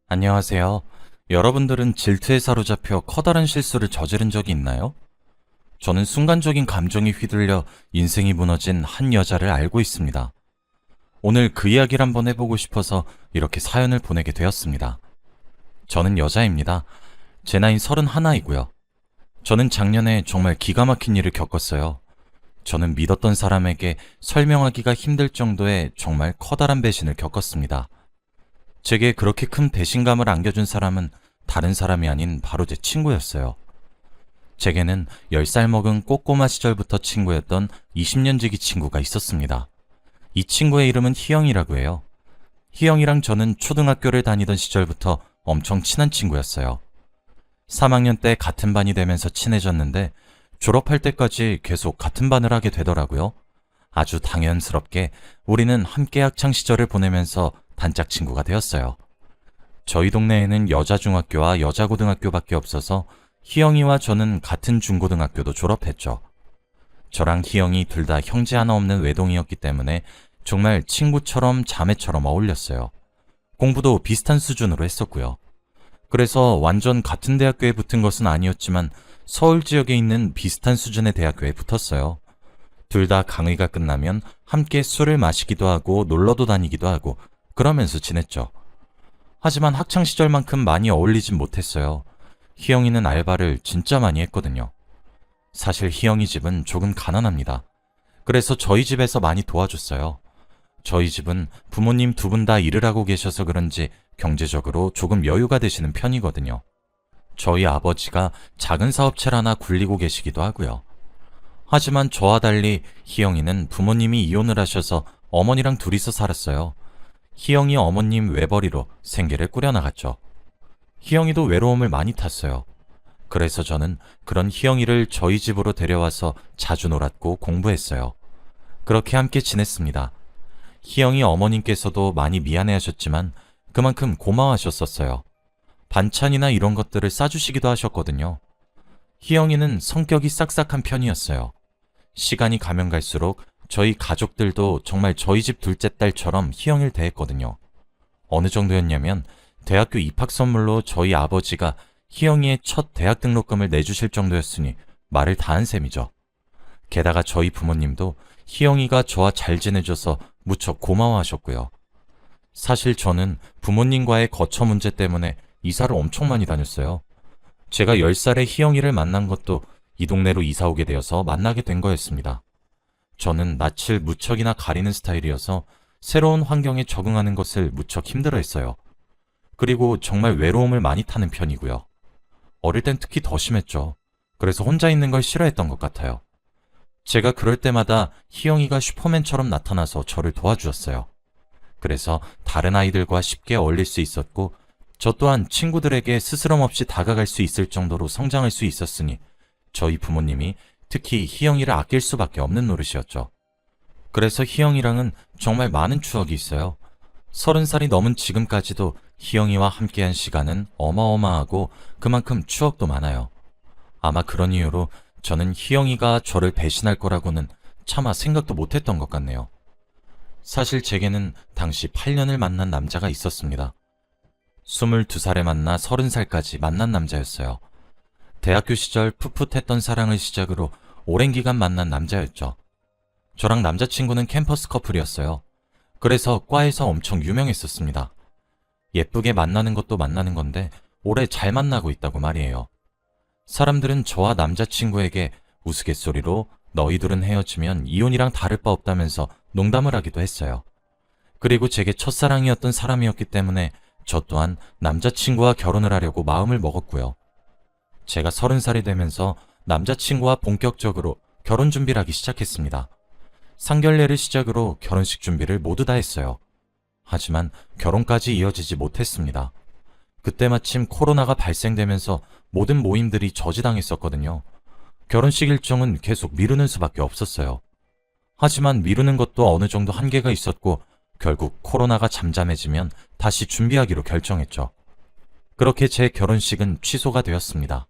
안녕하세요. 여러분들은 질투에 사로잡혀 커다란 실수를 저지른 적이 있나요? 저는 순간적인 감정이 휘둘려 인생이 무너진 한 여자를 알고 있습니다. 오늘 그 이야기를 한번 해보고 싶어서 이렇게 사연을 보내게 되었습니다. 저는 여자입니다. 제 나이는 31이고요. 저는 작년에 정말 기가 막힌 일을 겪었어요. 저는 믿었던 사람에게 설명하기가 힘들 정도의 정말 커다란 배신을 겪었습니다. 제게 그렇게 큰 배신감을 안겨준 사람은 다른 사람이 아닌 바로 제 친구였어요. 제게는 10살 먹은 꼬꼬마 시절부터 친구였던 20년 지기 친구가 있었습니다. 이 친구의 이름은 희영이라고 해요. 희영이랑 저는 초등학교를 다니던 시절부터 엄청 친한 친구였어요. 3학년 때 같은 반이 되면서 친해졌는데 졸업할 때까지 계속 같은 반을 하게 되더라고요. 아주 당연스럽게 우리는 함께 학창 시절을 보내면서 단짝 친구가 되었어요. 저희 동네에는 여자 중학교와 여자 고등학교밖에 없어서 희영이와 저는 같은 중고등학교도 졸업했죠. 저랑 희영이 둘 다 형제 하나 없는 외동이었기 때문에 정말 친구처럼 자매처럼 어울렸어요. 공부도 비슷한 수준으로 했었고요. 그래서 완전 같은 대학교에 붙은 것은 아니었지만 서울 지역에 있는 비슷한 수준의 대학교에 붙었어요. 둘 다 강의가 끝나면 함께 술을 마시기도 하고 놀러도 다니기도 하고 그러면서 지냈죠. 하지만 학창시절만큼 많이 어울리진 못했어요. 희영이는 알바를 진짜 많이 했거든요. 사실 희영이 집은 조금 가난합니다. 그래서 저희 집에서 많이 도와줬어요. 저희 집은 부모님 두 분 다 일을 하고 계셔서 그런지 경제적으로 조금 여유가 되시는 편이거든요. 저희 아버지가 작은 사업체를 하나 굴리고 계시기도 하고요. 하지만 저와 달리 희영이는 부모님이 이혼을 하셔서 어머니랑 둘이서 살았어요. 희영이 어머님 외벌이로 생계를 꾸려나갔죠. 희영이도 외로움을 많이 탔어요. 그래서 저는 그런 희영이를 저희 집으로 데려와서 자주 놀았고 공부했어요. 그렇게 함께 지냈습니다. 희영이 어머님께서도 많이 미안해하셨지만 그만큼 고마워하셨었어요. 반찬이나 이런 것들을 싸주시기도 하셨거든요. 희영이는 성격이 싹싹한 편이었어요. 시간이 가면 갈수록 저희 가족들도 정말 저희 집 둘째 딸처럼 희영이를 대했거든요. 어느 정도였냐면 대학교 입학 선물로 저희 아버지가 희영이의 첫 대학 등록금을 내주실 정도였으니 말을 다 한 셈이죠. 게다가 저희 부모님도 희영이가 저와 잘 지내줘서 무척 고마워하셨고요. 사실 저는 부모님과의 거처 문제 때문에 이사를 엄청 많이 다녔어요. 제가 10살에 희영이를 만난 것도 이 동네로 이사 오게 되어서 만나게 된 거였습니다. 저는 낯을 무척이나 가리는 스타일이어서 새로운 환경에 적응하는 것을 무척 힘들어했어요. 그리고 정말 외로움을 많이 타는 편이고요. 어릴 땐 특히 더 심했죠. 그래서 혼자 있는 걸 싫어했던 것 같아요. 제가 그럴 때마다 희영이가 슈퍼맨처럼 나타나서 저를 도와주었어요. 그래서 다른 아이들과 쉽게 어울릴 수 있었고 저 또한 친구들에게 스스럼 없이 다가갈 수 있을 정도로 성장할 수 있었으니 저희 부모님이 특히 희영이를 아낄 수밖에 없는 노릇이었죠. 그래서 희영이랑은 정말 많은 추억이 있어요. 30살이 넘은 지금까지도 희영이와 함께한 시간은 어마어마하고 그만큼 추억도 많아요. 아마 그런 이유로 저는 희영이가 저를 배신할 거라고는 차마 생각도 못했던 것 같네요. 사실 제게는 당시 8년을 만난 남자가 있었습니다. 22살에 만나 30살까지 만난 남자였어요. 대학교 시절 풋풋했던 사랑을 시작으로 오랜 기간 만난 남자였죠. 저랑 남자친구는 캠퍼스 커플이었어요. 그래서 과에서 엄청 유명했었습니다. 예쁘게 만나는 것도 만나는 건데 오래 잘 만나고 있다고 말이에요. 사람들은 저와 남자친구에게 우스갯소리로 너희들은 헤어지면 이혼이랑 다를 바 없다면서 농담을 하기도 했어요. 그리고 제게 첫사랑이었던 사람이었기 때문에 저 또한 남자친구와 결혼을 하려고 마음을 먹었고요. 제가 30살이 되면서 남자친구와 본격적으로 결혼 준비를 하기 시작했습니다. 상견례를 시작으로 결혼식 준비를 모두 다 했어요. 하지만 결혼까지 이어지지 못했습니다. 그때 마침 코로나가 발생되면서 모든 모임들이 저지당했었거든요. 결혼식 일정은 계속 미루는 수밖에 없었어요. 하지만 미루는 것도 어느 정도 한계가 있었고 결국 코로나가 잠잠해지면 다시 준비하기로 결정했죠. 그렇게 제 결혼식은 취소가 되었습니다.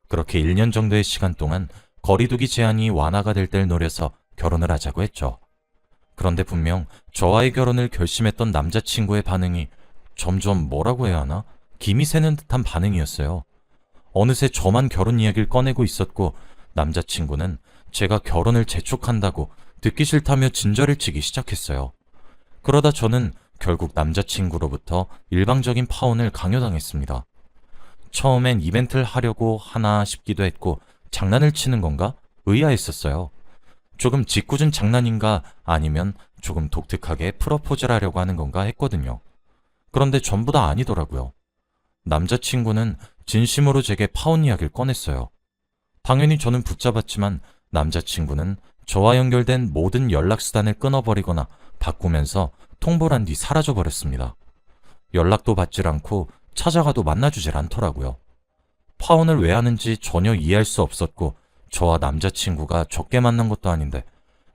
그렇게 1년 정도의 시간 동안 거리두기 제한이 완화가 될 때를 노려서 결혼을 하자고 했죠. 그런데 분명 저와의 결혼을 결심했던 남자친구의 반응이 점점 뭐라고 해야 하나? 김이 새는 듯한 반응이었어요. 어느새 저만 결혼 이야기를 꺼내고 있었고 남자친구는 제가 결혼을 재촉한다고 듣기 싫다며 진저를 치기 시작했어요. 그러다 저는 결국 남자친구로부터 일방적인 파혼을 강요당했습니다. 처음엔 이벤트를 하려고 하나 싶기도 했고 장난을 치는 건가? 의아했었어요. 조금 짓궂은 장난인가 아니면 조금 독특하게 프러포즈를 하려고 하는 건가 했거든요. 그런데 전부 다 아니더라고요. 남자친구는 진심으로 제게 파혼 이야기를 꺼냈어요. 당연히 저는 붙잡았지만 남자친구는 저와 연결된 모든 연락수단을 끊어버리거나 바꾸면서 통보를 한 뒤 사라져버렸습니다. 연락도 받질 않고 찾아가도 만나주질 않더라고요. 파혼을 왜 하는지 전혀 이해할 수 없었고 저와 남자친구가 적게 만난 것도 아닌데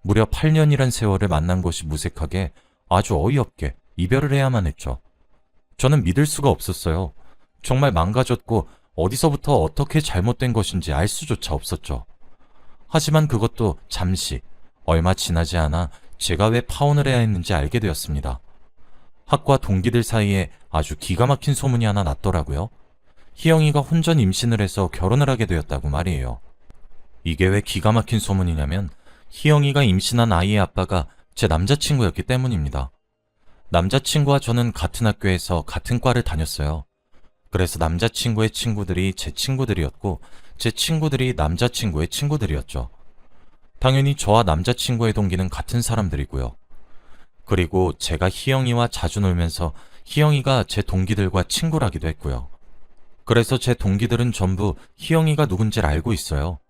무려 8년이란 세월을 만난 것이 무색하게 아주 어이없게 이별을 해야만 했죠. 저는 믿을 수가 없었어요. 정말 망가졌고 어디서부터 어떻게 잘못된 것인지 알 수조차 없었죠. 하지만 그것도 잠시, 얼마 지나지 않아 제가 왜 파혼을 해야 했는지 알게 되었습니다. 학과 동기들 사이에 아주 기가 막힌 소문이 하나 났더라고요. 희영이가 혼전 임신을 해서 결혼을 하게 되었다고 말이에요. 이게 왜 기가 막힌 소문이냐면 희영이가 임신한 아이의 아빠가 제 남자친구였기 때문입니다. 남자친구와 저는 같은 학교에서 같은 과를 다녔어요. 그래서 남자친구의 친구들이 제 친구들이었고 제 친구들이 남자친구의 친구들이었죠. 당연히 저와 남자친구의 동기는 같은 사람들이고요. 그리고 제가 희영이와 자주 놀면서 희영이가 제 동기들과 친구라기도 했고요. 그래서 제 동기들은 전부 희영이가 누군지를 알고 있어요.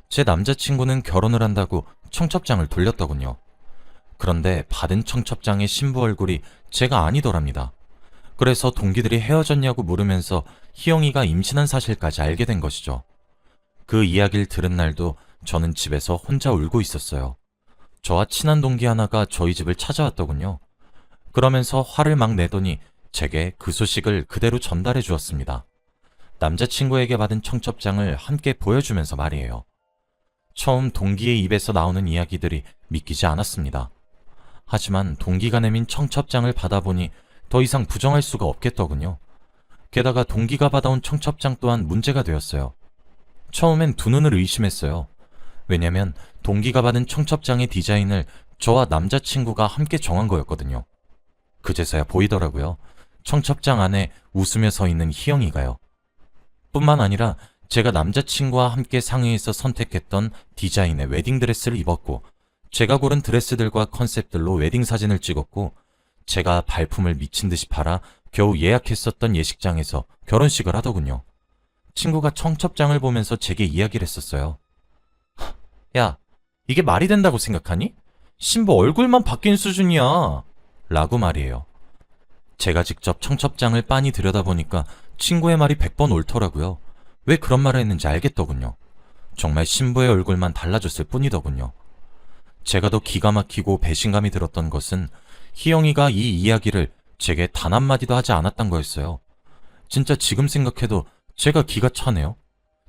제 남자친구는 결혼을 한다고 청첩장을 돌렸더군요. 그런데 받은 청첩장의 신부 얼굴이 제가 아니더랍니다. 그래서 동기들이 헤어졌냐고 물으면서 희영이가 임신한 사실까지 알게 된 것이죠. 그 이야기를 들은 날도 저는 집에서 혼자 울고 있었어요. 저와 친한 동기 하나가 저희 집을 찾아왔더군요. 그러면서 화를 막 내더니 제게 그 소식을 그대로 전달해 주었습니다. 남자친구에게 받은 청첩장을 함께 보여주면서 말이에요. 처음 동기의 입에서 나오는 이야기들이 믿기지 않았습니다. 하지만 동기가 내민 청첩장을 받아보니 더 이상 부정할 수가 없겠더군요. 게다가 동기가 받아온 청첩장 또한 문제가 되었어요. 처음엔 두 눈을 의심했어요. 왜냐면 동기가 받은 청첩장의 디자인을 저와 남자친구가 함께 정한 거였거든요. 그제서야 보이더라고요. 청첩장 안에 웃으며 서 있는 희영이가요. 뿐만 아니라 제가 남자친구와 함께 상의해서 선택했던 디자인의 웨딩드레스를 입었고 제가 고른 드레스들과 컨셉들로 웨딩 사진을 찍었고 제가 발품을 미친 듯이 팔아 겨우 예약했었던 예식장에서 결혼식을 하더군요. 친구가 청첩장을 보면서 제게 이야기를 했었어요. 야, 이게 말이 된다고 생각하니? 신부 얼굴만 바뀐 수준이야. 라고 말이에요. 제가 직접 청첩장을 빤히 들여다보니까 친구의 말이 100번 옳더라고요. 왜 그런 말을 했는지 알겠더군요. 정말 신부의 얼굴만 달라졌을 뿐이더군요. 제가 더 기가 막히고 배신감이 들었던 것은 희영이가 이 이야기를 제게 단 한마디도 하지 않았던 거였어요. 진짜 지금 생각해도 제가 기가 차네요.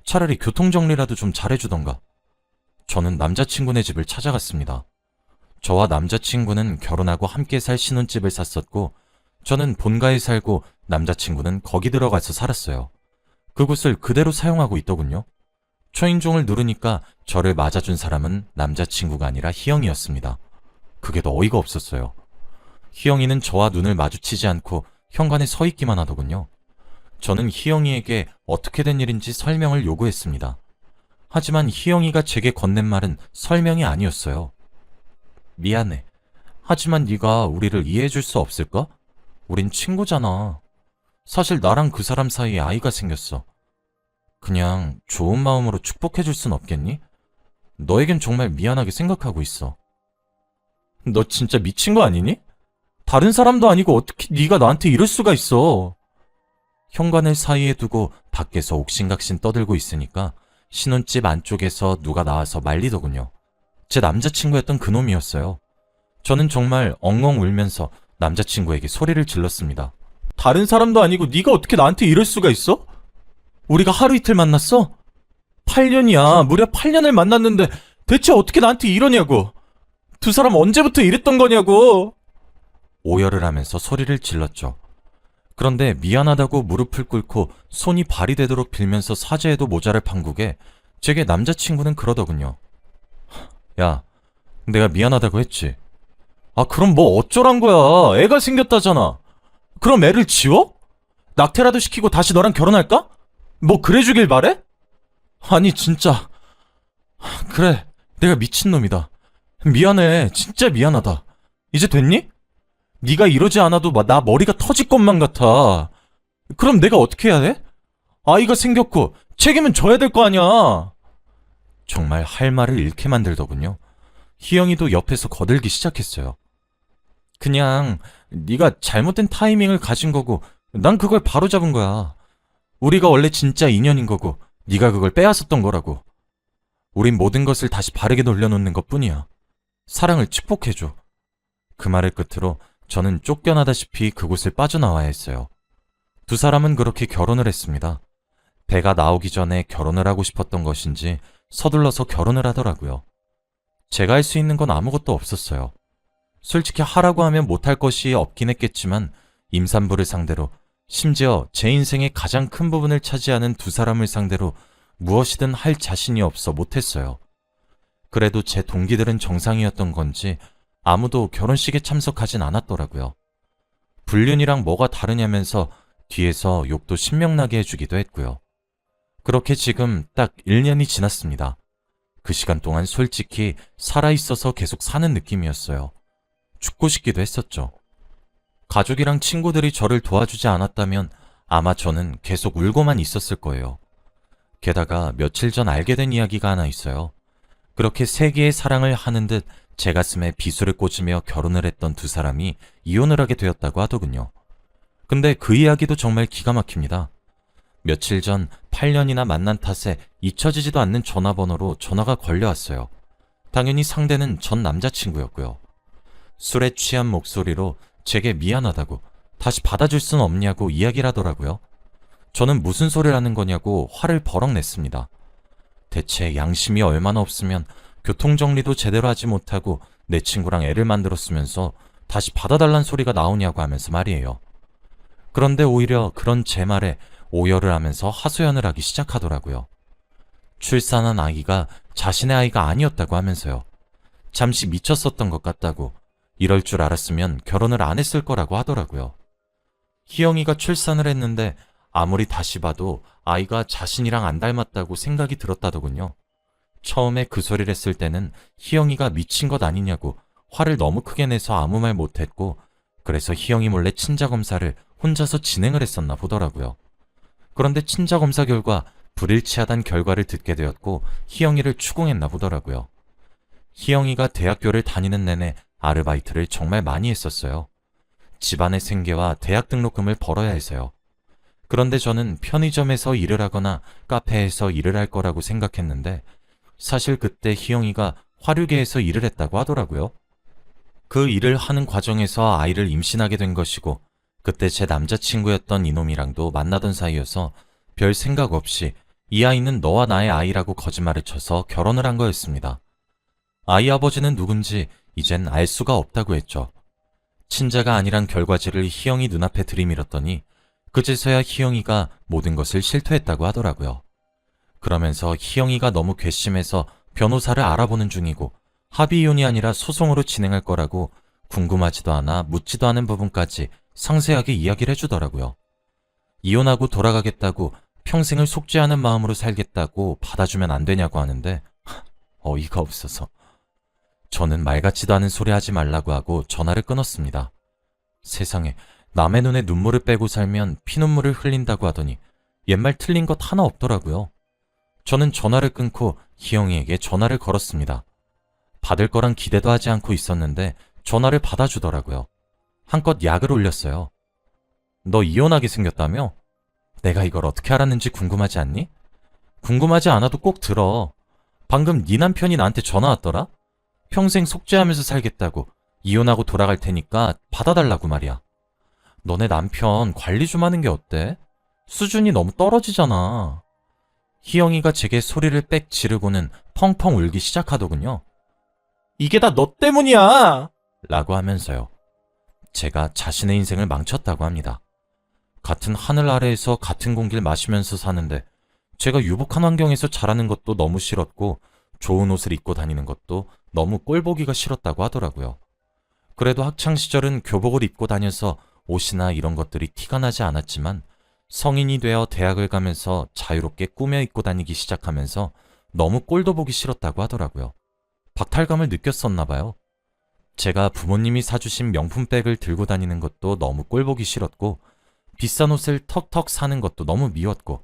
차라리 교통정리라도 좀 잘해주던가. 저는 남자친구네 집을 찾아갔습니다. 저와 남자친구는 결혼하고 함께 살 신혼집을 샀었고 저는 본가에 살고 남자친구는 거기 들어가서 살았어요. 그곳을 그대로 사용하고 있더군요. 초인종을 누르니까 저를 맞아준 사람은 남자친구가 아니라 희영이었습니다. 그게 더 어이가 없었어요. 희영이는 저와 눈을 마주치지 않고 현관에 서 있기만 하더군요. 저는 희영이에게 어떻게 된 일인지 설명을 요구했습니다. 하지만 희영이가 제게 건넨 말은 설명이 아니었어요. 미안해. 하지만 네가 우리를 이해해줄 수 없을까? 우린 친구잖아. 사실 나랑 그 사람 사이에 아이가 생겼어. 그냥 좋은 마음으로 축복해줄 순 없겠니? 너에겐 정말 미안하게 생각하고 있어. 너 진짜 미친 거 아니니? 다른 사람도 아니고 어떻게 네가 나한테 이럴 수가 있어. 현관을 사이에 두고 밖에서 옥신각신 떠들고 있으니까 신혼집 안쪽에서 누가 나와서 말리더군요. 제 남자친구였던 그놈이었어요. 저는 정말 엉엉 울면서 남자친구에게 소리를 질렀습니다. 다른 사람도 아니고 네가 어떻게 나한테 이럴 수가 있어? 우리가 하루 이틀 만났어? 8년이야. 무려 8년을 만났는데 대체 어떻게 나한테 이러냐고. 두 사람 언제부터 이랬던 거냐고. 오열을 하면서 소리를 질렀죠. 그런데 미안하다고 무릎을 꿇고 손이 발이 되도록 빌면서 사죄해도 모자랄 판국에 제게 남자친구는 그러더군요. 야, 내가 미안하다고 했지. 아, 그럼 뭐 어쩌란 거야. 애가 생겼다잖아. 그럼 애를 지워? 낙태라도 시키고 다시 너랑 결혼할까? 뭐 그래주길 바래? 아니 진짜. 그래, 내가 미친놈이다. 미안해, 진짜 미안하다. 이제 됐니? 네가 이러지 않아도 나 머리가 터질 것만 같아. 그럼 내가 어떻게 해야 돼? 아이가 생겼고 책임은 져야 될 거 아니야. 정말 할 말을 잃게 만들더군요. 희영이도 옆에서 거들기 시작했어요. 그냥 네가 잘못된 타이밍을 가진 거고 난 그걸 바로잡은 거야. 우리가 원래 진짜 인연인 거고 네가 그걸 빼앗았던 거라고. 우린 모든 것을 다시 바르게 돌려놓는 것뿐이야. 사랑을 축복해줘. 그 말을 끝으로 저는 쫓겨나다시피 그곳을 빠져나와야 했어요. 두 사람은 그렇게 결혼을 했습니다. 배가 나오기 전에 결혼을 하고 싶었던 것인지 서둘러서 결혼을 하더라고요. 제가 할 수 있는 건 아무것도 없었어요. 솔직히 하라고 하면 못할 것이 없긴 했겠지만 임산부를 상대로, 심지어 제 인생의 가장 큰 부분을 차지하는 두 사람을 상대로 무엇이든 할 자신이 없어 못했어요. 그래도 제 동기들은 정상이었던 건지 아무도 결혼식에 참석하진 않았더라고요. 불륜이랑 뭐가 다르냐면서 뒤에서 욕도 신명나게 해주기도 했고요. 그렇게 지금 딱 1년이 지났습니다. 그 시간 동안 솔직히 살아있어서 계속 사는 느낌이었어요. 죽고 싶기도 했었죠. 가족이랑 친구들이 저를 도와주지 않았다면 아마 저는 계속 울고만 있었을 거예요. 게다가 며칠 전 알게 된 이야기가 하나 있어요. 그렇게 세계의 사랑을 하는 듯 제 가슴에 비수를 꽂으며 결혼을 했던 두 사람이 이혼을 하게 되었다고 하더군요. 근데 그 이야기도 정말 기가 막힙니다. 며칠 전 8년이나 만난 탓에 잊혀지지도 않는 전화번호로 전화가 걸려왔어요. 당연히 상대는 전 남자친구였고요. 술에 취한 목소리로 제게 미안하다고, 다시 받아줄 순 없냐고 이야기를 하더라고요. 저는 무슨 소리를 하는 거냐고 화를 버럭 냈습니다. 대체 양심이 얼마나 없으면 교통정리도 제대로 하지 못하고 내 친구랑 애를 만들었으면서 다시 받아달란 소리가 나오냐고 하면서 말이에요. 그런데 오히려 그런 제 말에 오열을 하면서 하소연을 하기 시작하더라고요. 출산한 아기가 자신의 아이가 아니었다고 하면서요. 잠시 미쳤었던 것 같다고, 이럴 줄 알았으면 결혼을 안 했을 거라고 하더라고요. 희영이가 출산을 했는데 아무리 다시 봐도 아이가 자신이랑 안 닮았다고 생각이 들었다더군요. 처음에 그 소리를 했을 때는 희영이가 미친 것 아니냐고 화를 너무 크게 내서 아무 말 못했고, 그래서 희영이 몰래 친자검사를 혼자서 진행을 했었나 보더라고요. 그런데 친자검사 결과 불일치하단 결과를 듣게 되었고 희영이를 추궁했나 보더라고요. 희영이가 대학교를 다니는 내내 아르바이트를 정말 많이 했었어요. 집안의 생계와 대학 등록금을 벌어야 해서요. 그런데 저는 편의점에서 일을 하거나 카페에서 일을 할 거라고 생각했는데 사실 그때 희영이가 화류계에서 일을 했다고 하더라고요. 그 일을 하는 과정에서 아이를 임신하게 된 것이고 그때 제 남자친구였던 이놈이랑도 만나던 사이여서 별 생각 없이 이 아이는 너와 나의 아이라고 거짓말을 쳐서 결혼을 한 거였습니다. 아이 아버지는 누군지 이젠 알 수가 없다고 했죠. 친자가 아니란 결과지를 희영이 눈앞에 들이밀었더니 그제서야 희영이가 모든 것을 실토했다고 하더라고요. 그러면서 희영이가 너무 괘씸해서 변호사를 알아보는 중이고 합의이혼이 아니라 소송으로 진행할 거라고 궁금하지도 않아 묻지도 않은 부분까지 상세하게 이야기를 해주더라고요. 이혼하고 돌아가겠다고, 평생을 속죄하는 마음으로 살겠다고 받아주면 안 되냐고 하는데 어이가 없어서 저는 말 같지도 않은 소리 하지 말라고 하고 전화를 끊었습니다. 세상에, 남의 눈에 눈물을 빼고 살면 피눈물을 흘린다고 하더니 옛말 틀린 것 하나 없더라고요. 저는 전화를 끊고 희영이에게 전화를 걸었습니다. 받을 거란 기대도 하지 않고 있었는데 전화를 받아주더라고요. 한껏 약을 올렸어요. 너 이혼하게 생겼다며? 내가 이걸 어떻게 알았는지 궁금하지 않니? 궁금하지 않아도 꼭 들어. 방금 네 남편이 나한테 전화 왔더라? 평생 속죄하면서 살겠다고, 이혼하고 돌아갈 테니까 받아달라고 말이야. 너네 남편 관리 좀 하는 게 어때? 수준이 너무 떨어지잖아. 희영이가 제게 소리를 빽 지르고는 펑펑 울기 시작하더군요. 이게 다 너 때문이야! 라고 하면서요. 제가 자신의 인생을 망쳤다고 합니다. 같은 하늘 아래에서 같은 공기를 마시면서 사는데 제가 유복한 환경에서 자라는 것도 너무 싫었고 좋은 옷을 입고 다니는 것도 너무 꼴보기가 싫었다고 하더라고요. 그래도 학창 시절은 교복을 입고 다녀서 옷이나 이런 것들이 티가 나지 않았지만 성인이 되어 대학을 가면서 자유롭게 꾸며 입고 다니기 시작하면서 너무 꼴도 보기 싫었다고 하더라고요. 박탈감을 느꼈었나 봐요. 제가 부모님이 사주신 명품백을 들고 다니는 것도 너무 꼴보기 싫었고 비싼 옷을 턱턱 사는 것도 너무 미웠고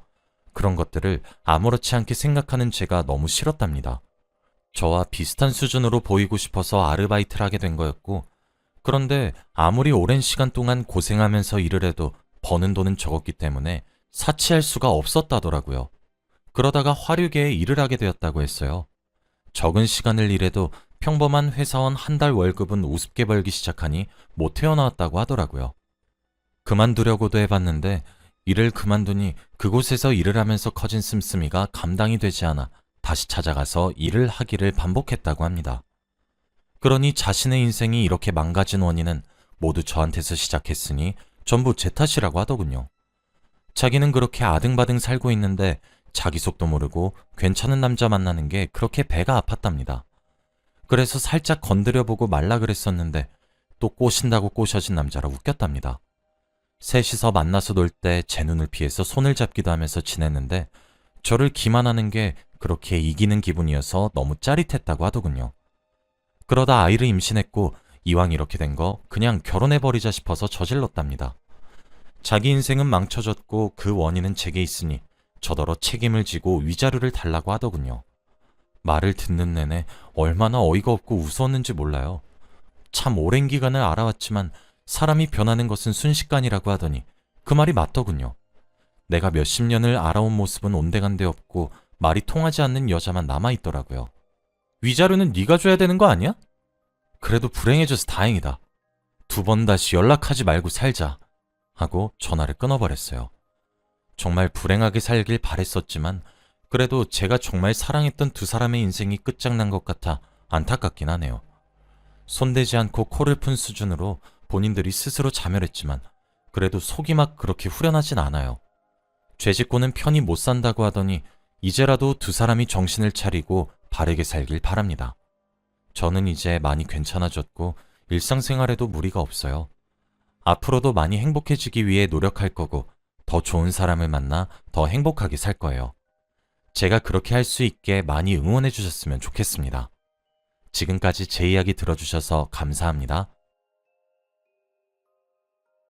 그런 것들을 아무렇지 않게 생각하는 제가 너무 싫었답니다. 저와 비슷한 수준으로 보이고 싶어서 아르바이트를 하게 된 거였고 그런데 아무리 오랜 시간 동안 고생하면서 일을 해도 버는 돈은 적었기 때문에 사치할 수가 없었다더라고요. 그러다가 화류계에 일을 하게 되었다고 했어요. 적은 시간을 일해도 평범한 회사원 한 달 월급은 우습게 벌기 시작하니 못 태어나왔다고 하더라고요. 그만두려고도 해봤는데 일을 그만두니 그곳에서 일을 하면서 커진 씀씀이가 감당이 되지 않아 다시 찾아가서 일을 하기를 반복했다고 합니다. 그러니 자신의 인생이 이렇게 망가진 원인은 모두 저한테서 시작했으니 전부 제 탓이라고 하더군요. 자기는 그렇게 아등바등 살고 있는데 자기 속도 모르고 괜찮은 남자 만나는 게 그렇게 배가 아팠답니다. 그래서 살짝 건드려보고 말라 그랬었는데 또 꼬신다고 꼬셔진 남자라 웃겼답니다. 셋이서 만나서 놀 때 제 눈을 피해서 손을 잡기도 하면서 지냈는데 저를 기만하는 게 그렇게 이기는 기분이어서 너무 짜릿했다고 하더군요. 그러다 아이를 임신했고 이왕 이렇게 된 거 그냥 결혼해버리자 싶어서 저질렀답니다. 자기 인생은 망쳐졌고 그 원인은 제게 있으니 저더러 책임을 지고 위자료를 달라고 하더군요. 말을 듣는 내내 얼마나 어이가 없고 우스웠는지 몰라요. 참 오랜 기간을 알아왔지만 사람이 변하는 것은 순식간이라고 하더니 그 말이 맞더군요. 내가 몇십 년을 알아온 모습은 온데간데 없고 말이 통하지 않는 여자만 남아있더라고요. 위자료는 네가 줘야 되는 거 아니야? 그래도 불행해져서 다행이다. 2번 다시 연락하지 말고 살자. 하고 전화를 끊어버렸어요. 정말 불행하게 살길 바랬었지만 그래도 제가 정말 사랑했던 두 사람의 인생이 끝장난 것 같아 안타깝긴 하네요. 손대지 않고 코를 푼 수준으로 본인들이 스스로 자멸했지만 그래도 속이 막 그렇게 후련하진 않아요. 죄짓고는 편히 못 산다고 하더니 이제라도 두 사람이 정신을 차리고 바르게 살길 바랍니다. 저는 이제 많이 괜찮아졌고 일상생활에도 무리가 없어요. 앞으로도 많이 행복해지기 위해 노력할 거고 더 좋은 사람을 만나 더 행복하게 살 거예요. 제가 그렇게 할 수 있게 많이 응원해 주셨으면 좋겠습니다. 지금까지 제 이야기 들어주셔서 감사합니다.